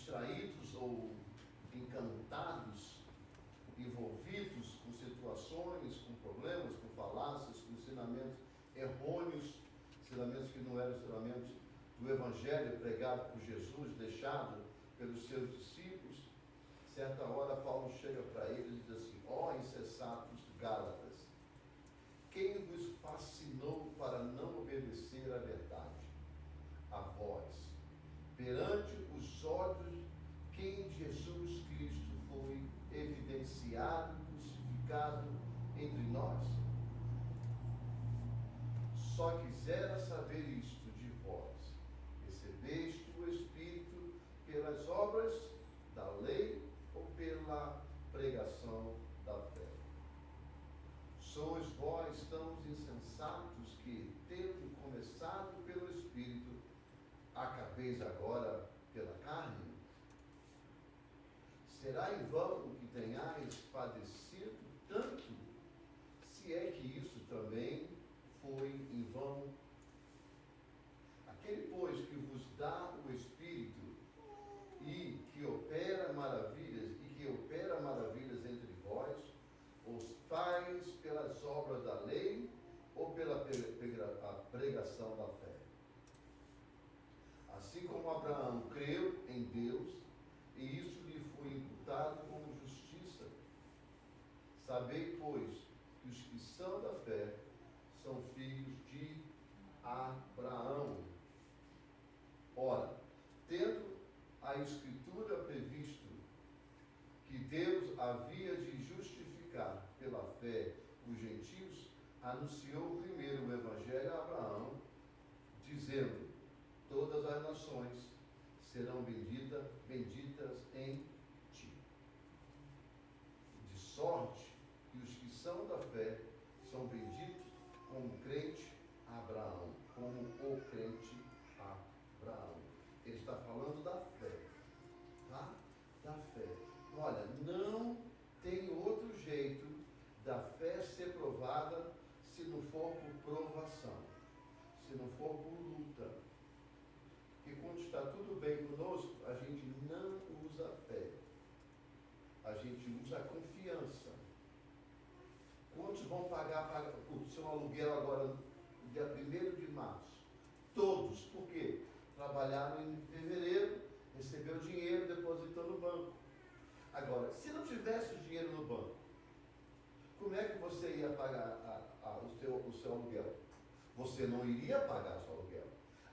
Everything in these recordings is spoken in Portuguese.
distraídos ou encantados, envolvidos com situações, com problemas, com falácias, com ensinamentos errôneos, ensinamentos que não eram ensinamentos do Evangelho pregado por Jesus, deixado pelos seus discípulos. Certa hora Paulo chega para ele e diz assim: ó insensatos Gálatas, quem vos fascinou para não obedecer à verdade? A vós, perante os olhos, quem Jesus Cristo foi evidenciado, crucificado entre nós? Só quisera saber isto de vós: recebeste o Espírito pelas obras da lei ou pela pregação da fé? Sois vós tão insensatos que, tendo começado pelo Espírito, acabeis agora pela carne? Será em vão que tenhais padecido tanto, se é que isso também foi em vão? Aquele, pois, que vos dá o Espírito e que opera maravilhas entre vós, os faz pelas obras da lei ou pela pregação da fé? Assim como Abraão creu em Deus, e isso lhe foi imputado como justiça. Sabei, pois, que os que são da fé são filhos de Abraão. Ora, tendo a Escritura previsto que Deus havia de justificar pela fé os gentios, anunciou primeiro o Evangelho a Abraão, dizendo: todas as nações serão benditas em ti. De sorte que os que são da fé são benditos como o crente Abraão, como o crente Abraão. Ele está falando da fé, tá? Da fé. Olha, não tem outro jeito da fé ser provada se não for por provação, se não for por luta. Porque quando está tudo bem conosco, a gente não usa a fé, a gente usa a confiança. Quantos vão pagar o seu aluguel agora, no dia 1º de março? Todos. Por quê? Trabalharam em fevereiro, recebeu o dinheiro, depositou no banco. Agora, se não tivesse o dinheiro no banco, como é que você ia pagar o seu aluguel? Você não iria pagar o seu aluguel,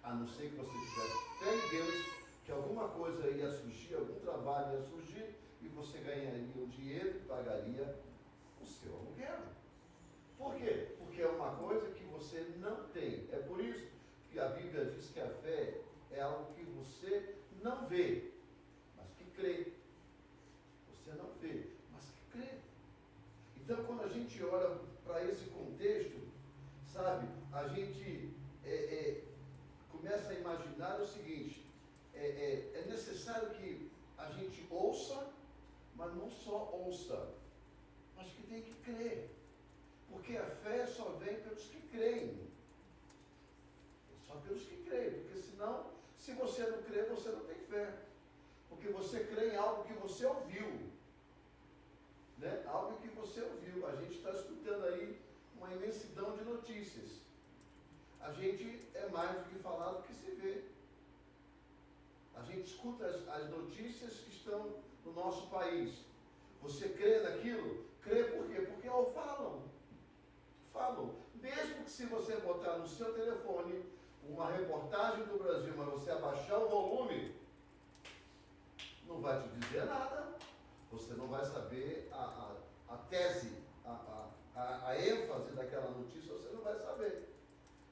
a não ser que você tivesse fé em Deus, que alguma coisa ia surgir, algum trabalho ia surgir, e você ganharia o dinheiro e pagaria o seu aluguel. Por quê? Porque é uma coisa que você não tem. É por isso que a Bíblia diz que a fé é algo que você não vê, mas que crê. Você não vê, mas que crê. Então, quando a gente olha para esse contexto, sabe, a gente começa a imaginar o seguinte: é necessário que a gente ouça, mas não só ouça, mas que tem que crer. Porque a fé só vem pelos que creem. Só pelos que creem. Porque senão, se você não crê, você não tem fé. Porque você crê em algo que você ouviu. Né? Algo que você ouviu. A gente está escutando aí uma imensidão de notícias. A gente é mais do que falar do que se vê. A gente escuta as notícias que estão no nosso país. Você crê naquilo? Crê por quê? Porque falam. Mesmo que se você botar no seu telefone uma reportagem do Brasil, mas você abaixar o volume, não vai te dizer nada. Você não vai saber a tese, a ênfase daquela notícia, você não vai saber.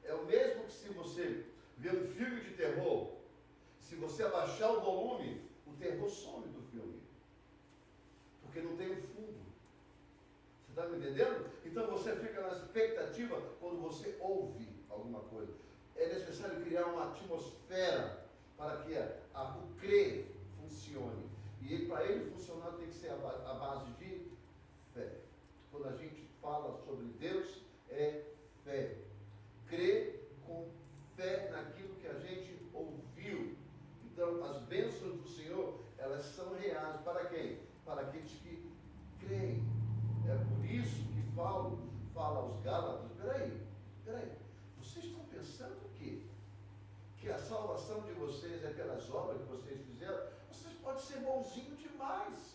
É o mesmo que se você vê um filme de terror, se você abaixar o volume, o terror some do filme. Porque não tem um fundo. Você está me entendendo? Então você fica na expectativa quando você ouve alguma coisa. É necessário criar uma atmosfera para que o crer funcione. E para ele funcionar tem que ser a base de fé. Quando a gente fala sobre Deus, é fé. Crer com fé naquilo que a gente ouviu. Então, as bênçãos do Senhor, creem. É por isso que Paulo fala aos Gálatas, peraí, vocês estão pensando o quê? Que a salvação de vocês é pelas obras que vocês fizeram? Vocês podem ser bonzinhos demais.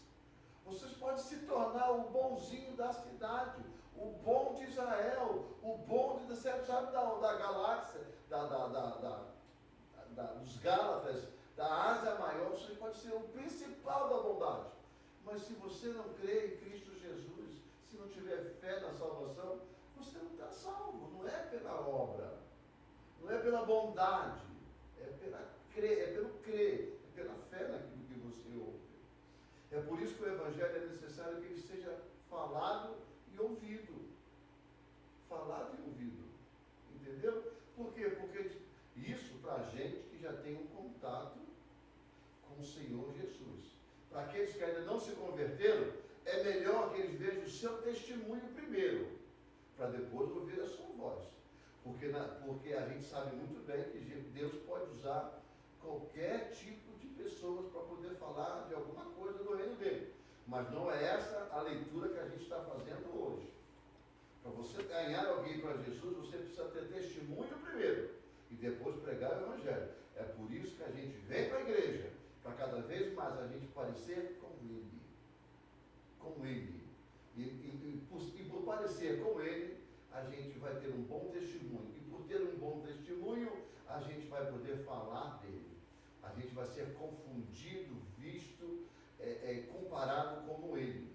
Vocês podem se tornar o bonzinho da cidade, o bom de Israel, o bom de, sabe, da galáxia, dos Gálatas, da Ásia Maior. Você pode ser o principal da bondade. Mas se você não crê em Cristo Jesus, se não tiver fé na salvação, você não está salvo. Não é pela obra, não é pela bondade, é pelo crer, é pela fé naquilo que você ouve. É por isso que o Evangelho é necessário que ele seja falado e ouvido. Falado e ouvido. Entendeu? Por quê? Porque isso para a gente que já tem um contato com o Senhor Jesus. Para aqueles que ainda não se converteram, é melhor que eles vejam o seu testemunho primeiro, para depois ouvir a sua voz. Porque a gente sabe muito bem que Deus pode usar qualquer tipo de pessoas para poder falar de alguma coisa do reino dele. Mas não é essa a leitura que a gente está fazendo hoje. Para você ganhar alguém para Jesus, você precisa ter testemunho primeiro e depois pregar o Evangelho. É por isso que a gente vem para a igreja, para cada vez mais a gente parecer com Ele. Com Ele. E por parecer com Ele, a gente vai ter um bom testemunho. E por ter um bom testemunho, a gente vai poder falar dele. A gente vai ser confundido, visto, comparado como Ele.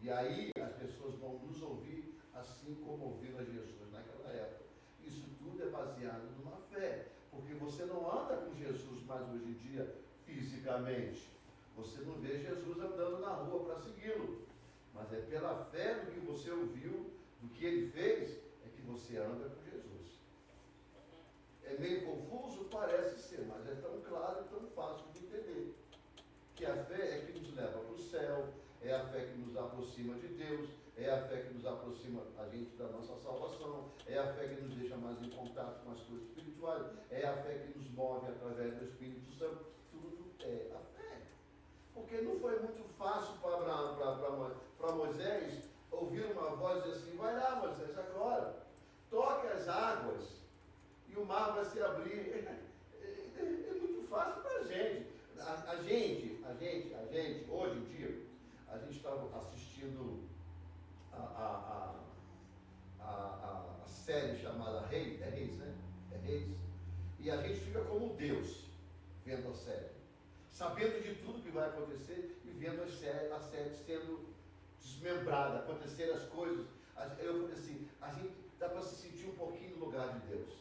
E aí as pessoas vão nos ouvir assim como ouviram a Jesus naquela época. Isso tudo é baseado numa fé. Porque você não anda com Jesus mais hoje em dia fisicamente. Você não vê Jesus andando na rua para segui-lo. Mas é pela fé do que você ouviu, do que ele fez, é que você anda com Jesus. É meio confuso? Parece ser, mas é tão claro e tão fácil de entender. Que a fé é que nos leva para o céu, é a fé que nos aproxima de Deus, é a fé que nos aproxima a gente da nossa salvação, é a fé que nos deixa mais em contato com as coisas espirituais, é a fé que nos move através do Espírito Santo. Tudo é a fé. Porque não foi muito fácil para Moisés ouvir uma voz assim: vai lá, Moisés, agora, toque as águas e o mar vai se abrir. É muito fácil para a gente. A gente, hoje em dia, a gente estava assistindo a série chamada Reis, é Reis, né? É Reis. E a gente fica como Deus vendo a série, sabendo de tudo que vai acontecer e vendo a série sendo desmembrada, acontecer as coisas. Eu falei assim, a gente dá para se sentir um pouquinho no lugar de Deus.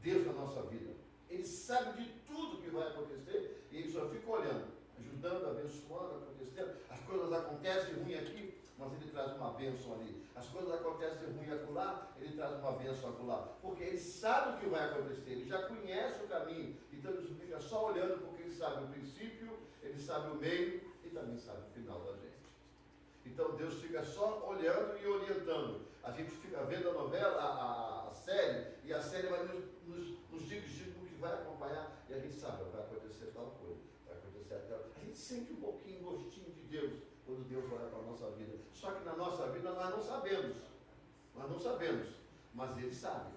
Deus na nossa vida. Ele sabe de tudo que vai acontecer e ele só fica olhando, ajudando, abençoando, acontecendo. As coisas acontecem ruim aqui, mas ele traz uma bênção ali. As coisas acontecem ruim acolá, ele traz uma bênção acolá. Porque ele sabe o que vai acontecer, ele já conhece o caminho. Então ele fica só olhando porque ele sabe o princípio, ele sabe o meio e também sabe o final da gente. Então Deus fica só olhando e orientando. A gente fica vendo a novela, a série, e a série vai nos dirigindo no que vai acompanhar, e a gente sabe, vai acontecer tal coisa, vai acontecer aquela. A gente sente um pouquinho gostinho de Deus quando Deus olha para a nossa vida. Só que na nossa vida nós não sabemos. Mas Ele sabe.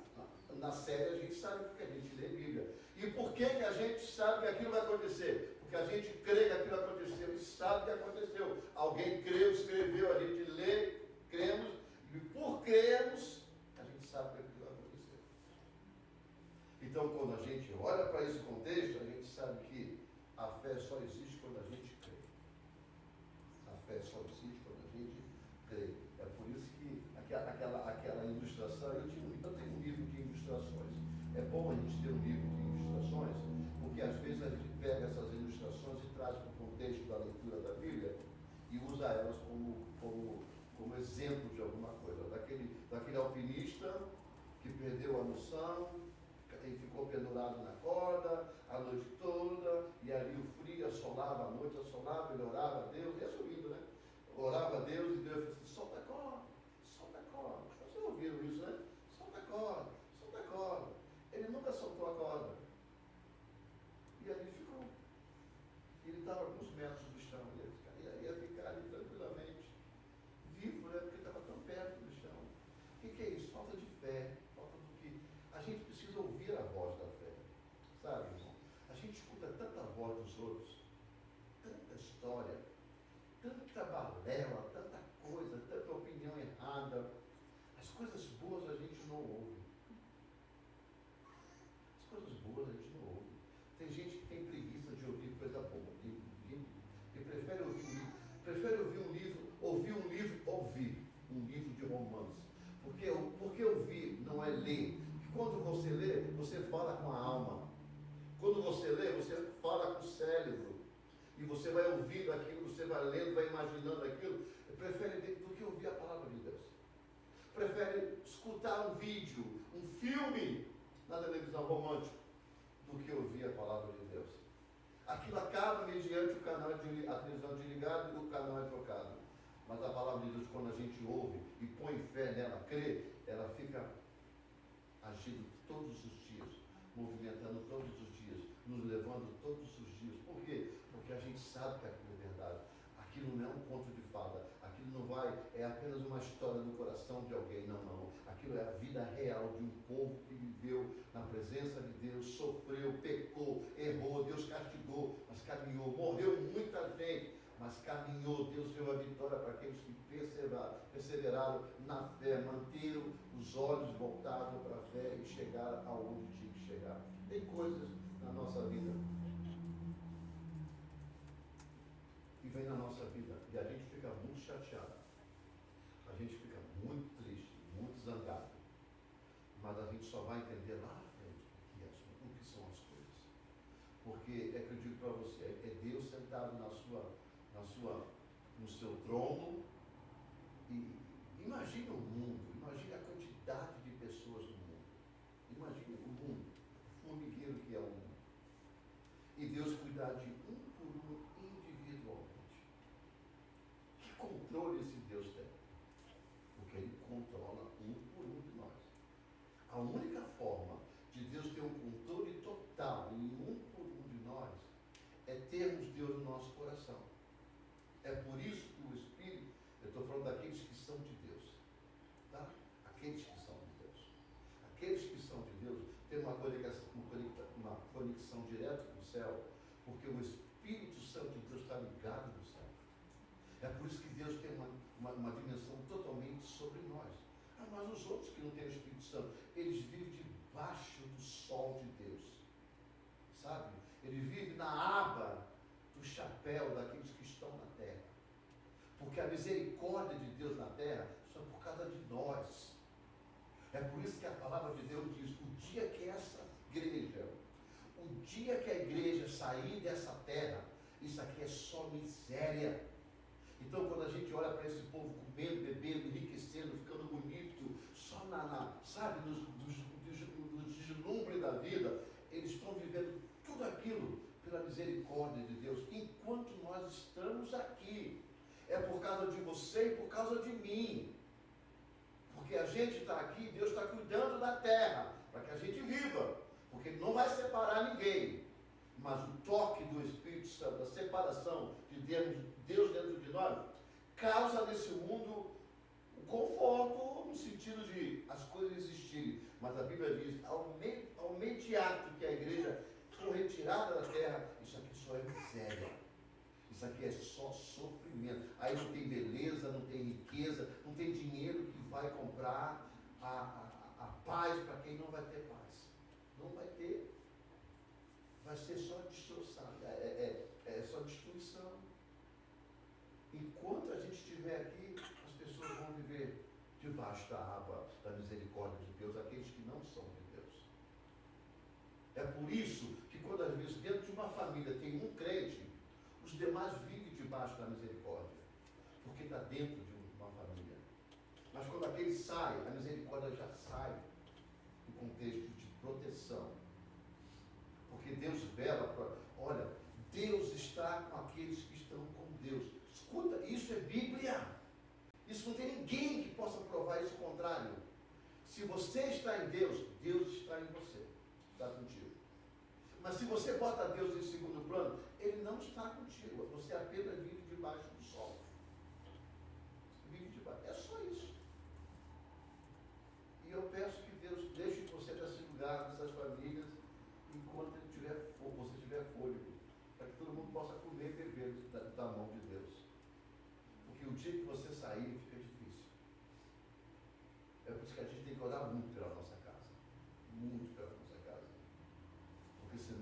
Na série a gente sabe porque a gente lê a Bíblia. E por que a gente sabe que aquilo vai acontecer? Porque a gente crê que aquilo aconteceu e sabe que aconteceu. Alguém creu, escreveu, a gente lê, cremos, e por crermos, a gente sabe que aquilo vai acontecer. Então, quando a gente olha para esse contexto, a gente sabe que a fé só existe quando a gente crê. A fé só existe quando a gente crê. É por isso que aquela ilustração, eu tenho um livro de ilustrações. É bom a gente ter um livro de ilustrações, porque às vezes a gente pega essas ilustrações e traz para o contexto da leitura da Bíblia e usa elas como exemplo de alguma coisa. Daquele alpinista que perdeu a noção e ficou pendurado na corda a noite toda, e ali o frio assolava, a noite assolava, ele orava a Deus, e é subindo, né? Orava a Deus e Deus falou assim: solta a corda, solta a corda. Vocês ouviram isso, né? Solta a corda, solta a corda. Ele nunca soltou a corda. E ali ficou. Ele estava a alguns metros do chão, ia ficar ali tranquilamente. história, tanta balela, tanta coisa, tanta opinião errada. As coisas boas a gente não ouve. As coisas boas a gente não ouve. Tem gente que tem preguiça de ouvir coisa boa. Que prefere ouvir um livro de romance. Porque ouvir não é ler. Porque quando você lê, você fala com a alma. Quando você lê, você fala com o cérebro. E você vai ouvindo aquilo, você vai lendo, vai imaginando aquilo. Prefere do que ouvir a palavra de Deus. Prefere escutar um vídeo, um filme na televisão romântica, do que ouvir a palavra de Deus. Aquilo acaba mediante a televisão desligada e o canal é trocado. Mas a palavra de Deus, quando a gente ouve e põe fé nela, crê, ela fica agindo todos os dias, movimentando todos os dias, nos levando todos os dias. Por quê? Porque a gente sabe que aquilo é verdade. Aquilo não é um conto de fada. Aquilo não é apenas uma história do coração de alguém. Não. Aquilo é a vida real de um povo que viveu na presença de Deus, sofreu, pecou, errou, Deus castigou, mas caminhou. Morreu muita gente, mas caminhou. Deus deu a vitória para aqueles que perseveraram na fé, manteram os olhos voltados para a fé e chegaram aonde tinha que chegar. Tem coisas na nossa vida que vem na nossa vida e a gente fica muito chateado, a gente fica muito triste, muito zangado, mas a gente só vai entender lá na frente o que são as coisas. Porque é que eu digo para você, é Deus sentado no seu trono. E imagine o mundo, imagine a quantidade de pessoas no mundo, imagine o mundo, o formigueiro que é o mundo, e Deus cuidar de um por um individualmente. Que controle esse Deus tem? Porque Ele controla um por um de nós. A única forma de Deus ter um controle total em um por um de nós é termos Deus no nosso coração. É por isso que o Espírito, eu estou falando daqueles que são de Deus, tá? Aqueles que são de Deus. Aqueles que são de Deus têm uma conexão direta com o céu, porque o Espírito Santo de Deus está ligado no céu. É por isso que Deus tem uma dimensão totalmente sobre nós. Mas os outros que não têm o Espírito Santo, eles vivem debaixo do sol de Deus. Sabe? Ele vive na aba do chapéu daqueles que estão na terra. Porque a misericórdia de Deus na terra só é por causa de nós. É por isso que a palavra de Deus diz, o dia que a igreja sair dessa terra, isso aqui é só miséria. Então, quando a gente olha para esse povo comendo, bebendo, enriquecendo, ficando bonito, só sabe, nos deslumbre da vida, eles estão vivendo tudo aquilo pela misericórdia de Deus, enquanto nós estamos aqui. É por causa de você e por causa de mim. Porque a gente está aqui, Deus está cuidando da terra, para que a gente viva. Porque Ele não vai separar ninguém. Mas o toque do Espírito Santo, a separação de Deus dentro de nós, causa nesse mundo o conforto, no sentido de as coisas existirem. Mas a Bíblia diz, ao imediato que a igreja for retirada da terra, isso aqui só é miséria. Isso aqui é só sofrimento. Aí não tem beleza, não tem riqueza, não tem dinheiro que vai comprar a paz para quem não vai ter paz. Não vai ter. Vai ser só destruição. É só destruição. Enquanto a gente estiver aqui, as pessoas vão viver debaixo da aba da misericórdia de Deus, aqueles que não são de Deus. É por isso que quando às vezes dentro de uma família tem um crente, os demais vivem debaixo da misericórdia, porque está dentro de uma família. Mas quando aquele sai, a misericórdia já sai do contexto de proteção. Porque Deus vela para... Olha, Deus está com aqueles que estão com Deus. Escuta, isso é Bíblia. Isso não tem ninguém que possa provar isso contrário. Se você está em Deus, Deus está em você. Está contigo. Mas se você bota Deus em segundo plano, Ele não está contigo. Você apenas vive debaixo do sol. Vive debaixo. É só isso. E eu peço que Deus deixe você nesse lugar, nessas famílias, enquanto você tiver fôlego, para que todo mundo possa comer e beber da mão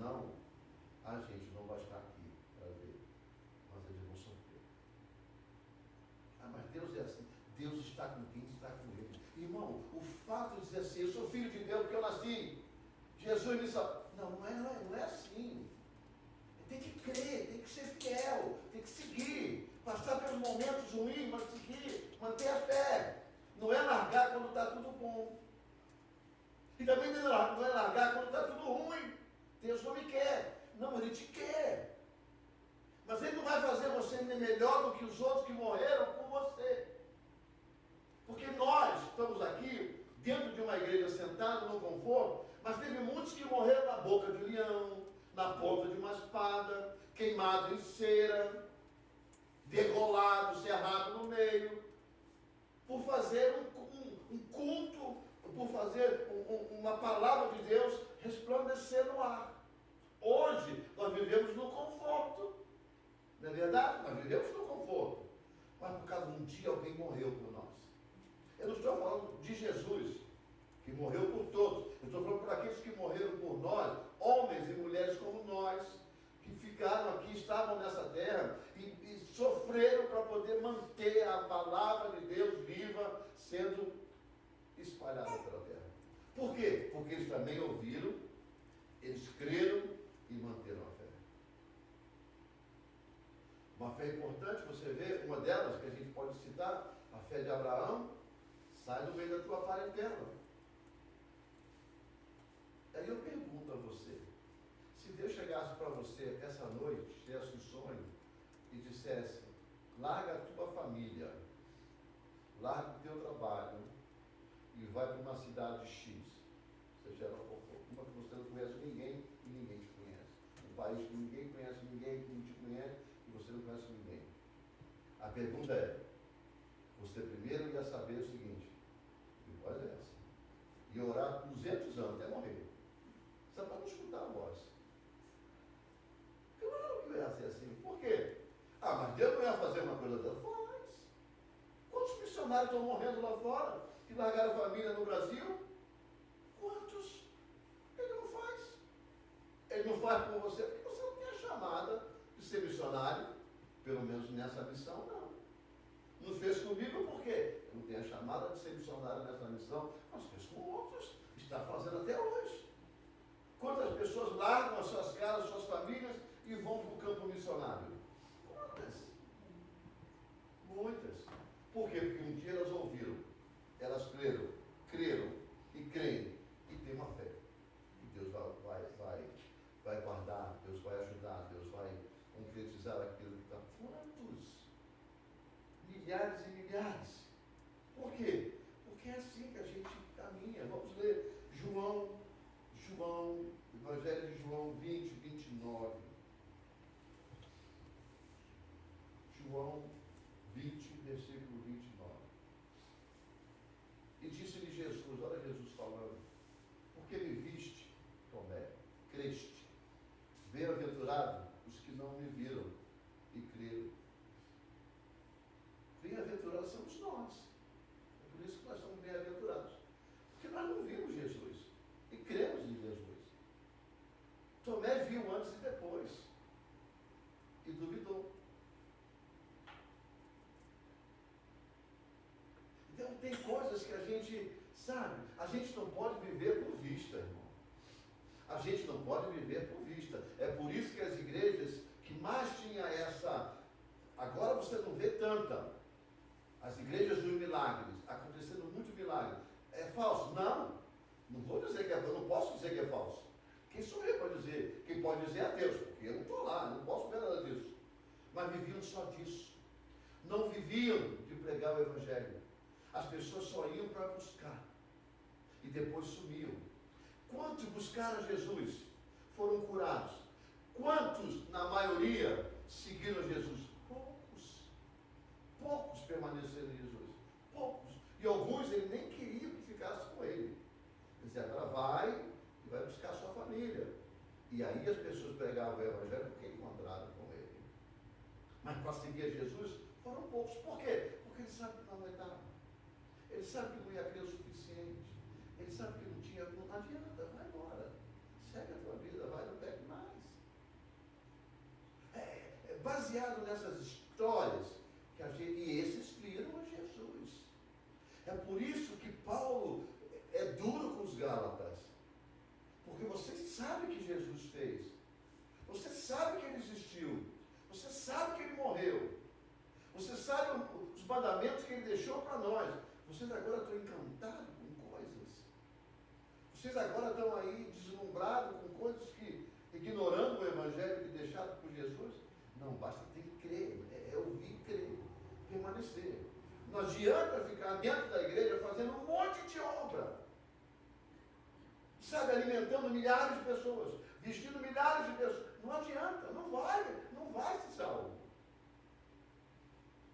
senão a gente não vai estar aqui para ver. Mas eles vão sofrer. Ah, mas Deus é assim. Deus está com quem está com ele. Irmão, o fato de dizer assim, eu sou filho de Deus porque eu nasci. Jesus me salvou. Não é assim. Tem que crer, tem que ser fiel, tem que seguir. Passar pelos momentos ruins, mas seguir, manter a fé. Não é largar quando está tudo bom. E também não é largar quando está tudo ruim. Deus não me quer. Não, Ele te quer. Mas Ele não vai fazer você melhor do que os outros que morreram por você. Porque nós estamos aqui, dentro de uma igreja, sentados no conforto, mas teve muitos que morreram na boca de leão, na ponta de uma espada, queimado em cera, degolado, cerrado no meio, por fazer um culto, por fazer uma palavra de Deus resplandecer no ar. Hoje, nós vivemos no conforto. Não é verdade? Nós vivemos no conforto. Mas por causa de um dia alguém morreu por nós. Eu não estou falando de Jesus, que morreu por todos. Eu estou falando por aqueles que morreram por nós, homens e mulheres como nós, que ficaram aqui, estavam nessa terra e sofreram para poder manter a palavra de Deus viva, sendo espalhada pela terra. Por quê? Porque eles também ouviram, eles creram e manteram a fé. Uma fé importante, você vê, uma delas que a gente pode citar, a fé de Abraão, sai do meio da tua parentela. Aí eu pergunto a você, se Deus chegasse para você essa noite, tivesse um sonho, e dissesse, larga a tua família, larga o teu trabalho, e vai para uma cidade X, seja ela qual for, uma que você não conhece ninguém e ninguém te conhece. Um país que ninguém conhece ninguém, que não te conhece e você não conhece ninguém. A pergunta é, você primeiro ia saber o seguinte, que voz é essa? Ia orar 200 anos até morrer. Só para não escutar a voz. Claro que ia ser assim. Por quê? Ah, mas Deus não ia fazer uma coisa dessa? Faz. Quantos missionários estão morrendo lá fora? Que largaram a família no Brasil? Quantos? Ele não faz. Ele não faz por você, porque você não tem a chamada de ser missionário, pelo menos nessa missão, não. Não fez comigo por quê? Eu não tenho a chamada de ser missionário nessa missão, mas fez com outros. Está fazendo até hoje. Quantas pessoas largam as suas casas, suas famílias e vão para o campo missionário? Quantas? Muitas. Por quê? Porque um dia elas ouviram, elas creram e creem e têm uma fé. E Deus vai guardar, Deus vai ajudar, Deus vai concretizar aquilo que está. Quantos? Milhares e milhares. Por quê? Porque é assim que a gente caminha. Vamos ler Evangelho de João 20, 29. João 20, versículo 29. E disse-lhe Jesus, olha Jesus falando, porque me viste, Tomé, creste. Bem-aventurado os que não me viram e creram. Bem-aventurados somos nós. É por isso que nós somos bem-aventurados. Porque nós não vimos Jesus e cremos em Jesus. Tomé viu antes e depois e duvidou. Então tem coisas que a gente, sabe, a gente não pode viver por vista, irmão. A gente não pode viver por vista. É por isso que as igrejas que mais tinham essa, agora você não vê tanta, as igrejas dos milagres, acontecendo muito milagre. É falso? Não. Não vou dizer que é falso, não posso dizer que é falso. Quem sou eu para dizer? Quem pode dizer é Deus, porque eu não estou lá, não posso ver nada disso. Mas viviam só disso. Não viviam de pregar o Evangelho. As pessoas só iam para buscar. E depois sumiam. Quantos buscaram Jesus? Foram curados. Quantos, na maioria, seguiram Jesus? Poucos. Poucos permaneceram em Jesus. Poucos. E alguns ele nem queria que ficasse com ele. Ele dizia, agora vai e vai buscar a sua família. E aí as pessoas pregavam o Evangelho porque encontraram com ele. Mas para seguir Jesus, foram poucos. Por quê? Porque ele sabe que não vai dar. Ele sabe que não ia crer o suficiente. Ele sabe que não tinha, não adianta, vai embora. Segue a tua vida, vai, não pegue mais. baseado nessas histórias que e esses viram a Jesus. É por isso que Paulo é duro com os Gálatas. Porque você sabe que Jesus fez. Você sabe que ele existiu. Você sabe que ele morreu. Você sabe os mandamentos que ele deixou para nós. Vocês agora estão encantados com coisas. Vocês agora estão aí deslumbrados com coisas que, ignorando o evangelho que deixaram por Jesus. Não, basta ter que crer. É ouvir e crer. Permanecer. Não adianta ficar dentro da igreja fazendo um monte de obra. Sabe, alimentando milhares de pessoas, vestindo milhares de pessoas. Não adianta, não vai se salvar.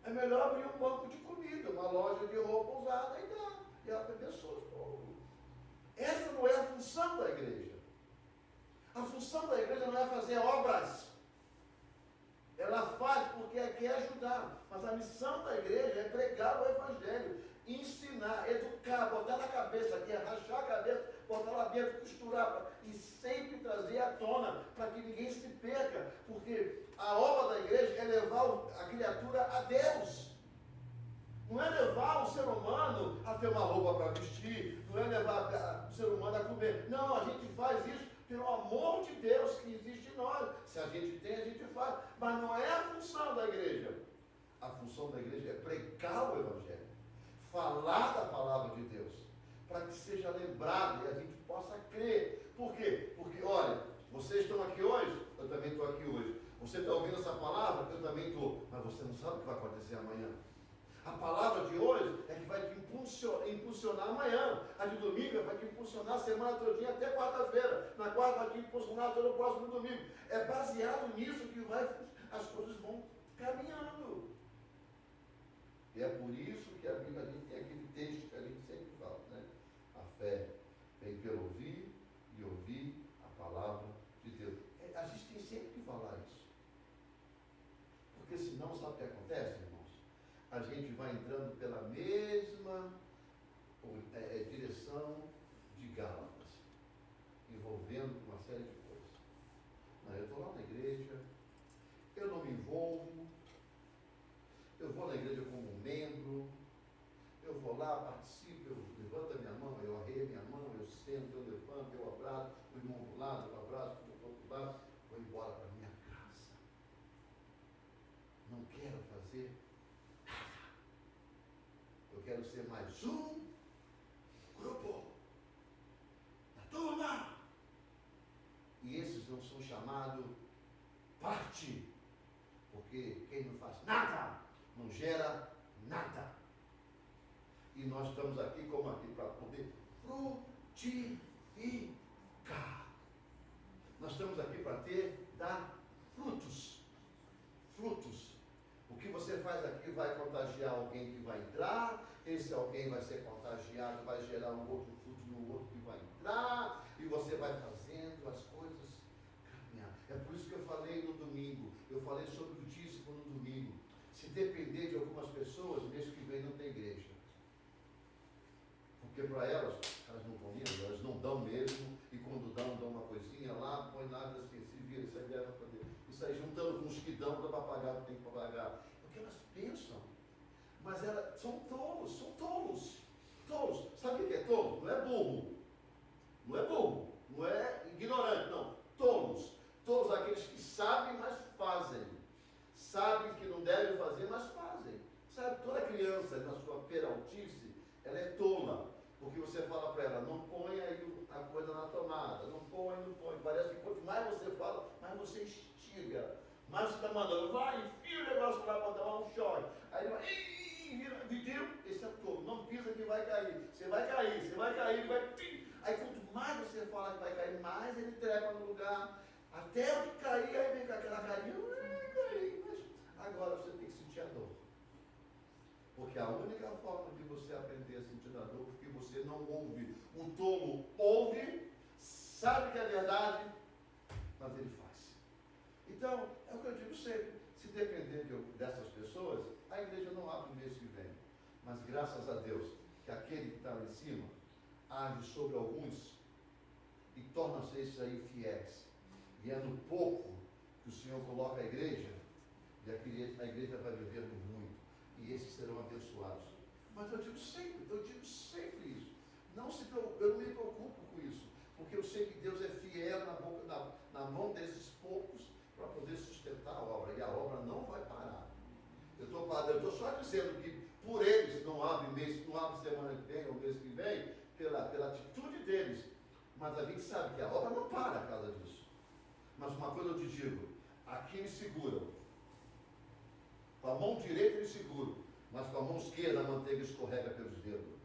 É melhor abrir um banco de comida, uma loja de roupa usada e dar pessoas para o povo. Essa não é a função da igreja. A função da igreja não é fazer obras. Ela faz porque quer ajudar. Mas a missão da igreja é pregar o evangelho, ensinar, educar, botar na cabeça, que é rachar a cabeça, botar lá dentro, costurar, e sempre trazer à tona, para que ninguém se perca, porque a obra da igreja é levar a criatura a Deus. Não é levar o ser humano a ter uma roupa para vestir, não é levar o ser humano a comer. Não, a gente faz isso pelo amor de Deus que existe em nós. Se a gente tem, a gente faz. Mas não é a função da igreja. A função da igreja é pregar o evangelho, falar da palavra de Deus, para que seja lembrado e a gente possa crer. Por quê? Porque, olha, vocês estão aqui hoje, eu também estou aqui hoje. Você está ouvindo essa palavra? Eu também estou. Mas você não sabe o que vai acontecer amanhã. A palavra de hoje é que vai te impulsionar amanhã. A de domingo vai te impulsionar a semana todinha até quarta-feira. Na quarta vai te impulsionar todo o próximo domingo. É baseado nisso que as coisas vão caminhando. E é por isso que a Bíblia tem aquele texto que a gente sempre fala, né? A fé vem pelo ouvir e ouvir a palavra de Deus. A gente tem sempre que falar isso. Porque senão, sabe o que acontece, irmãos? A gente vai entrando pela mesma direção de Gálatas, envolvendo uma série de coisas. Não, eu estou lá na igreja, eu não me envolvo, eu vou na igreja como membro, eu vou lá, participo, eu levanto a minha mão, eu arreio a minha mão, eu sento, eu levanto, eu abraço, o irmão do lado, eu abraço, o outro lado, vou embora para minha casa. Não quero fazer nada. Eu quero ser mais um grupo da turma. E esses não são chamados parte, porque quem não faz nada, não gera nada. E nós estamos aqui como aqui para poder frutificar. Nós estamos aqui para dar frutos. Frutos. O que você faz aqui vai contagiar alguém que vai entrar, esse alguém vai ser contagiado, vai gerar um outro fruto no outro que vai entrar, e você vai fazendo as coisas caminhar. É por isso que eu falei no domingo, eu falei sobre o dízimo no domingo. Se depender de algumas pessoas, mês que vem não tem igreja. Porque para elas não estão mesmo, elas não dão mesmo, e quando dão uma coisinha lá, põe nada assim, se vira, isso aí leva para Deus. Isso aí juntando com os que dão, dá para pagar o que tem que pagar. Porque elas pensam, mas elas são tolos. Sabe o que é tolo? Não é burro, não é ignorante, não. Tolos aqueles que sabem, mas fazem. Sabem que não devem fazer, mas fazem. Sabe, toda criança na sua peraltice, ela é tola. Porque você fala para ela, não põe aí a coisa na tomada, não põe. Parece que quanto mais você fala, mais você instiga. Mais você está mandando, vai, enfia o negócio lá para dar um choque. Aí ele vai, viu? Esse é tolo, não pisa que vai cair. Você vai cair, ele vai. Aí quanto mais você fala que vai cair, mais ele trepa no lugar. Até o que cair, aí vem com aquela carinha, caí. Mas agora você tem que sentir a dor. Porque a única forma de você aprender a sentir a dor, porque você não ouve. O tolo ouve, sabe que é verdade, mas ele faz. Então, é o que eu digo sempre. Se depender dessas pessoas, a igreja não abre o mês que vem. Mas graças a Deus, que aquele que está lá em cima, age sobre alguns e torna-se esses aí fiéis. E é no pouco que o Senhor coloca a igreja, E a igreja vai vivendo muito. E esses serão abençoados. Mas eu digo sempre isso. Eu não me preocupo com isso. Porque eu sei que Deus é fiel na mão desses poucos para poder sustentar a obra. E a obra não vai parar. Eu estou só dizendo que por eles não abre semana que vem ou mês que vem, pela atitude deles. Mas a gente sabe que a obra não para por causa disso. Mas uma coisa eu te digo, aqui eles seguram. Com a mão direita eles seguram, mas com a mão esquerda a manteiga escorrega pelos dedos.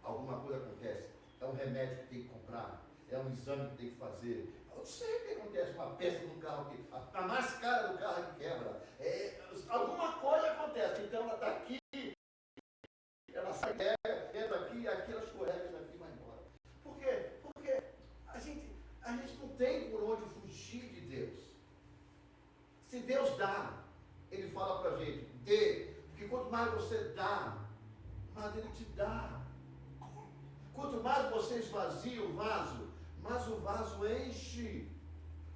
Alguma coisa acontece. É um remédio que tem que comprar, é um exame que tem que fazer. Eu sei o que acontece, uma peça do carro que. A mais cara do carro que quebra. Alguma coisa acontece. Então ela está aqui, ela sai, entra aqui, e aqui ela escorrega, daqui e vai embora. Por quê? Porque a gente não tem por onde fugir de Deus. Se Deus dá, Ele fala para a gente, dê, porque quanto mais você dá, mais Ele te dá. Quanto mais você esvazia o vaso, mais o vaso enche.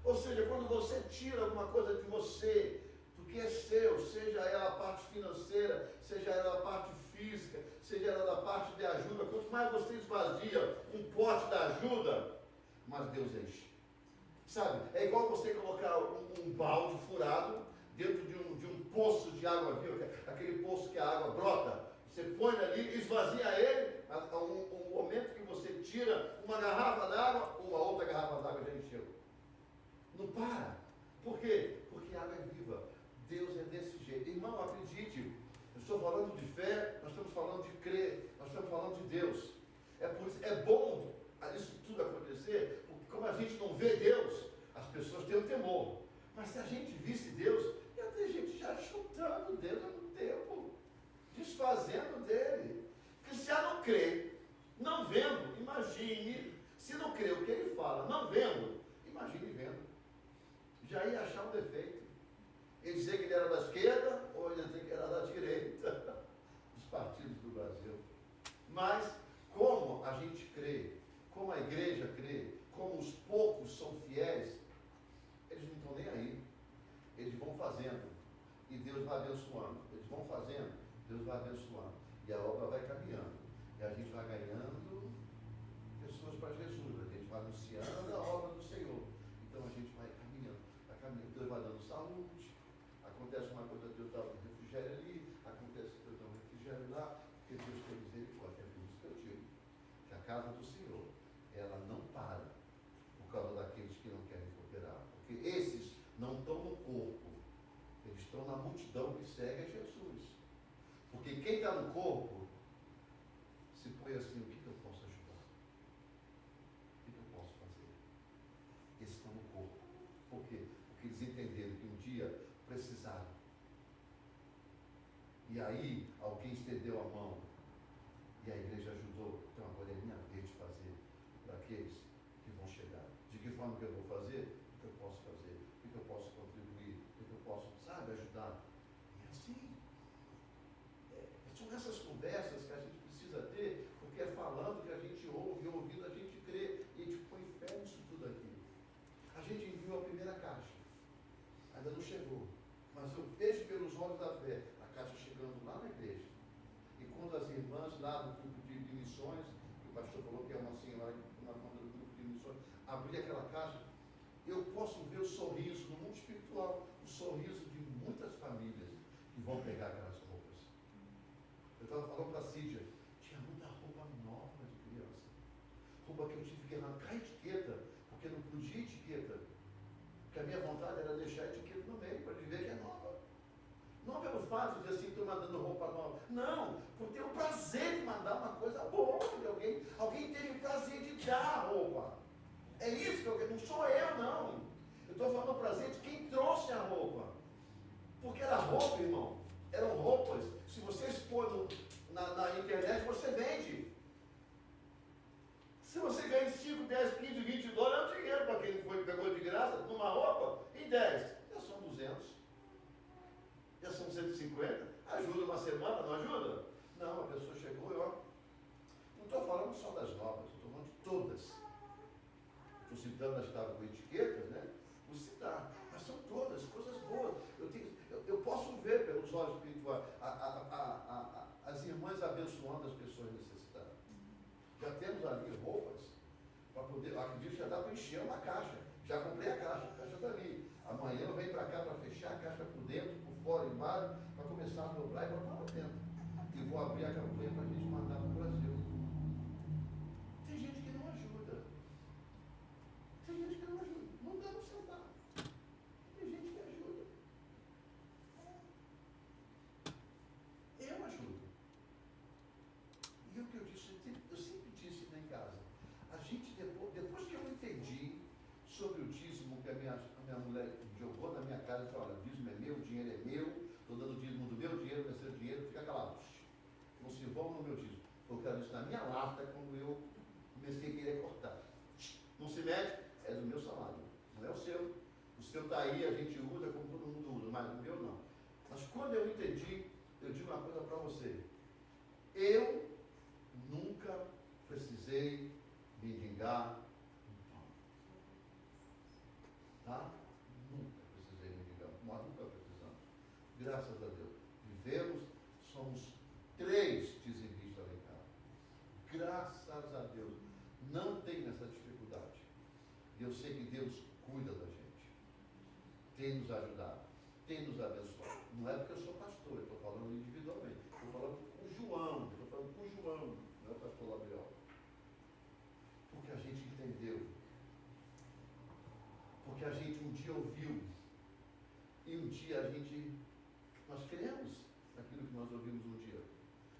Ou seja, quando você tira alguma coisa de você, do que é seu, seja ela a parte financeira, seja ela a parte física, seja ela a parte de ajuda, quanto mais você esvazia um pote da ajuda, mais Deus enche. Sabe, é igual você colocar um balde furado dentro de um poço de água viva, aquele poço que a água brota. Você põe ali, esvazia ele, um momento que você tira uma garrafa d'água, uma outra garrafa d'água já encheu. Não para. Por quê? Porque a água é viva. Deus é desse jeito. Irmão, acredite, eu estou falando de fé, nós estamos falando de crer, nós estamos falando de Deus. É por isso, é bom isso tudo acontecer, porque como a gente não vê Deus, as pessoas têm um temor. Mas se a gente visse Deus, ia ter gente já chutando Deus há muito tempo, desfazendo dele. Porque se já não crê, não vendo, imagine, se não crê o que ele fala, não vendo, imagine vendo. Já ia achar um defeito. Ele dizer que ele era da esquerda, ou ele dizer que era da direita, dos partidos do Brasil. Mas, como a gente crê, como a igreja crê, como os poucos são fiéis, eles não estão nem aí. Eles vão fazendo, e Deus vai abençoando. Eles vão fazendo, Deus vai abençoando. E a obra vai caminhando. E a gente vai ganhando pessoas para Jesus. A gente vai anunciando a obra do Senhor. Então a gente vai caminhando. Deus vai dando saúde. Acontece uma coisa, Deus dá um refrigério ali. Acontece que Deus dá um refrigério lá. Porque Deus tem misericórdia. É por isso que eu digo que a casa do Senhor, ela não para por causa daqueles que não querem cooperar. Porque esses não estão no corpo. Eles estão na multidão que segue a Jesus. Porque quem está no corpo se põe assim, o que eu posso ajudar? O que eu posso fazer? Esses estão no corpo. Por quê? Porque eles entenderam que um dia precisaram. E aí, alguém estendeu a mão. E a igreja ajudou. Então agora é minha vez de fazer para aqueles que vão chegar. De que forma que eu vou fazer? O que eu posso fazer? O que eu posso contribuir? O que eu posso, sabe, ajudar? E assim. São essas conversas que a gente precisa ter, porque é falando que a gente ouve, e ouvindo a gente crê, e a gente põe fé nisso tudo aqui. A gente enviou a primeira caixa, ainda não chegou, mas eu vejo pelos olhos da fé a caixa chegando lá na igreja. E quando as irmãs lá do grupo de missões, que o pastor falou que é uma senhora na conta do grupo de missões, abrir aquela caixa, eu posso ver o sorriso no mundo espiritual, o sorriso de muitas famílias que vão pegar aquelas roupas. Eu estava falando para a Cídia, tinha muita roupa nova de criança. Roupa que eu tive que arrancar a etiqueta, porque não podia etiqueta. Porque a minha vontade era deixar a etiqueta no meio, para ele ver que é nova. Não pelo fato de dizer assim, estou mandando roupa nova. Não, por ter o prazer de mandar uma coisa boa de alguém. Alguém teve o prazer de dar a roupa. É isso que eu quero, não sou eu, não. Eu estou falando o prazer de quem trouxe a roupa. Porque era roupa, irmão. Eram roupas. Se você expor na internet, você vende. Se você ganha 5, 10, 15, 20 dólares, é o dinheiro para quem foi, pegou de graça numa roupa, em 10. Já são 200. Já são 150. Ajuda uma semana, não ajuda? Não, a pessoa chegou e ó. Não estou falando só das novas, estou falando de todas. Estou citando as que estavam com etiquetas, né? Vou citar, mas são todas coisas boas. Eu posso para encher uma caixa. Já comprei a caixa está ali. Amanhã eu venho para cá para fechar a caixa por dentro, por fora, embaixo, para começar a dobrar e botar lá dentro. E vou abrir a campanha para a gente mandar para o Brasil. Tem gente que não ajuda. Tem gente que não ajuda. Não dá um centavo. Tem gente que ajuda. Eu ajudo. E o que eu disse, eu sempre disse lá em casa, a gente, depois que eu entendi sobre o dízimo que a minha mulher jogou na minha cara, disse, olha, o dízimo é meu, o dinheiro é meu, estou dando o dízimo do meu dinheiro, vai ser o dinheiro, fica calado. Não se envolva no meu dízimo. Porque eu disse na minha lata quando eu comecei a querer cortar. Não se mete, é do meu salário, não é o seu. O seu está aí, a gente usa como todo mundo usa, mas o meu não. Mas quando eu entendi, eu digo uma coisa para você. Eu nunca precisei mendigar um pão. Tá? Nunca precisei mendigar. Nós nunca precisamos. Graças a Deus. Vivemos, somos 3 dizimistas lá em casa. Graças a Deus. Não tem essa dificuldade. E eu sei que Deus cuida da gente. Tem nos ajudado. Tem nos abençoado. Não é porque eu sou pastor, eu estou falando individualmente. Estou falando com o João. Não é o pastor Labiel. Porque a gente entendeu. Porque a gente um dia ouviu. E um dia nós cremos naquilo que nós ouvimos um dia.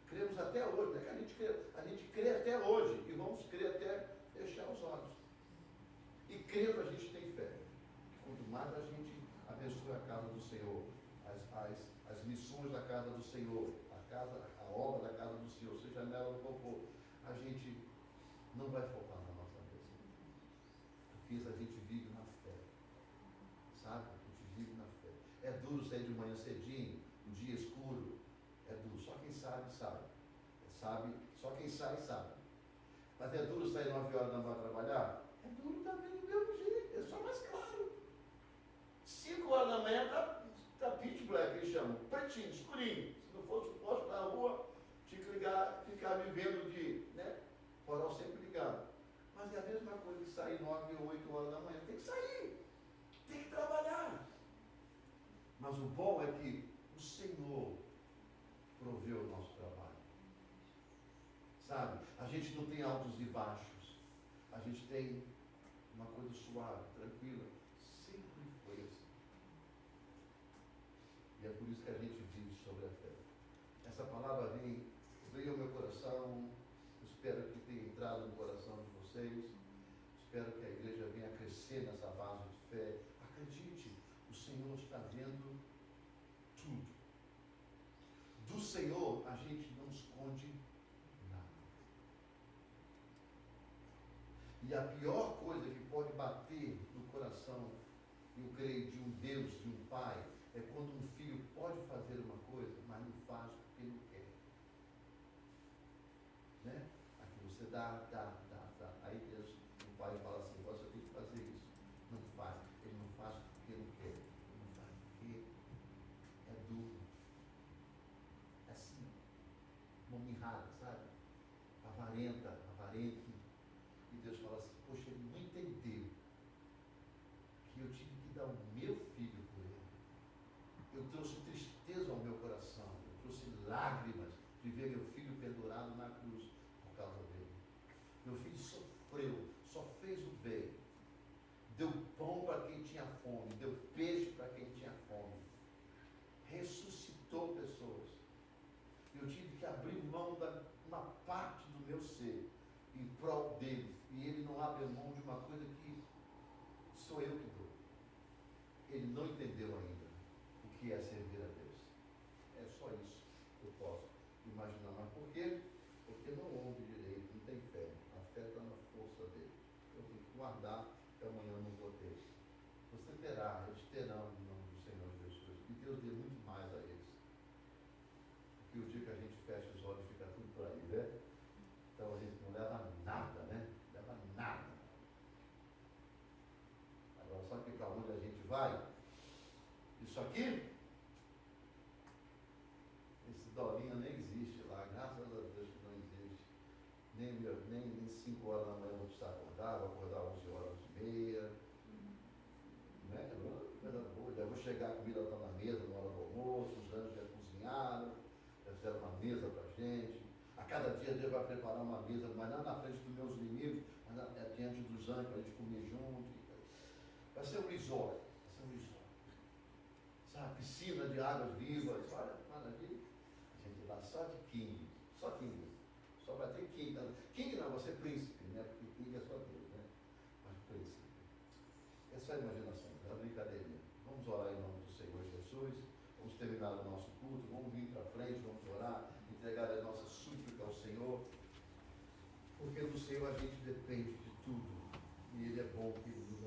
Cremos até hoje, não é que a gente crê até hoje. E vamos crer até fechar os olhos. E crendo a gente tem fé. Quanto mais a gente abençoa a casa do Senhor, as missões da casa do Senhor, a obra da casa do Senhor, seja nela ou for, a gente não vai faltar na nossa mesa. Porque a gente vive na fé. Sabe? A gente vive na fé. É duro sair de manhã cedinho, um dia escuro. É duro. Só quem sabe, sabe. Só quem sabe. Mas é duro sair 9 horas da manhã para trabalhar? É duro também do mesmo jeito. É só mais claro. 5 horas da manhã está pitch black, eles chamam. Pretinho, escurinho. Se não fosse o posto na rua, tinha que ficar vivendo farol sempre ligado. Mas é a mesma coisa que sair 9 ou 8 horas da manhã. Tem que sair. Tem que trabalhar. Mas o bom é que o Senhor proveu o nosso trabalho. Sabe? A gente não tem altos e baixos. A gente tem uma coisa suave, tranquila. Sempre foi assim. E é por isso que a gente vive sobre a fé. Essa palavra veio ao meu coração. Espero que tenha entrado no coração de vocês. Espero que a igreja venha crescer nessa base de fé. Acredite, o Senhor está vendo tudo. Do Senhor a gente não esconde nada. E a pior coisa que pode bater no coração, eu creio, de um Deus, de um pai, é quando um filho pode fazer uma coisa, mas não faz porque não quer. Né? Aqui você dá. Aí Deus, o pai fala assim, você tem que fazer isso. Não faz. Ele não faz porque não quer. Ele não faz porque é duro. É assim. Uma mirrada, sabe? Avarenta. E Deus fala assim, poxa, ele não entendeu que eu tive que dar o meu filho por ele. Eu trouxe tristeza ao meu coração. Eu trouxe lágrimas de ver meu filho pendurado na cruz por causa dele. Meu filho sofreu, só fez o bem. Deu pão para quem tinha fome, deu peixe para quem tinha fome. Ressuscitou pessoas. Eu tive que abrir mão de uma parte do meu ser em prol dele. E ele não abre mão de uma coisa que sou eu que dou. Ele não entendeu ainda o que é servir a Deus. É só isso que eu posso imaginar. Mas por quê? Porque não ouve direito, não tem fé. A fé está na força dele. Eu tenho que guardar que amanhã eu não vou ter. Você terá, eles terão no nome do Senhor Jesus. E Deus dê muito mais a eles. Porque o dia que a gente fecha os olhos fica tudo por aí, né? Então a gente não leva nada, né? Leva nada. Agora, sabe que para onde a gente vai? Isso aqui, esse dolinho nem existe lá, graças a Deus que não existe. Nem 5 horas da manhã eu vou precisar acordar, vou acordar 11h30, chegar, a comida está na mesa na hora do almoço, os anjos já cozinharam, já fizeram uma mesa para a gente. A cada dia Deus vai preparar uma mesa, mas não na frente dos meus inimigos, mas diante dos anjos, para a gente comer junto. Vai ser um resort, vai ser um resort. Sabe, piscina de águas vivas, olha, maravilha. A gente lá só de king, só king. Só vai ter king. King não, você é príncipe, né? Porque king é só Deus, né? Mas príncipe. É só a imaginação, é uma brincadeirinha. Vamos orar em nome do Senhor Jesus. Vamos terminar o nosso culto, vamos vir para frente, vamos orar, entregar a nossa súplica ao Senhor. Porque do Senhor a gente depende de tudo. E Ele é bom, que Ele nos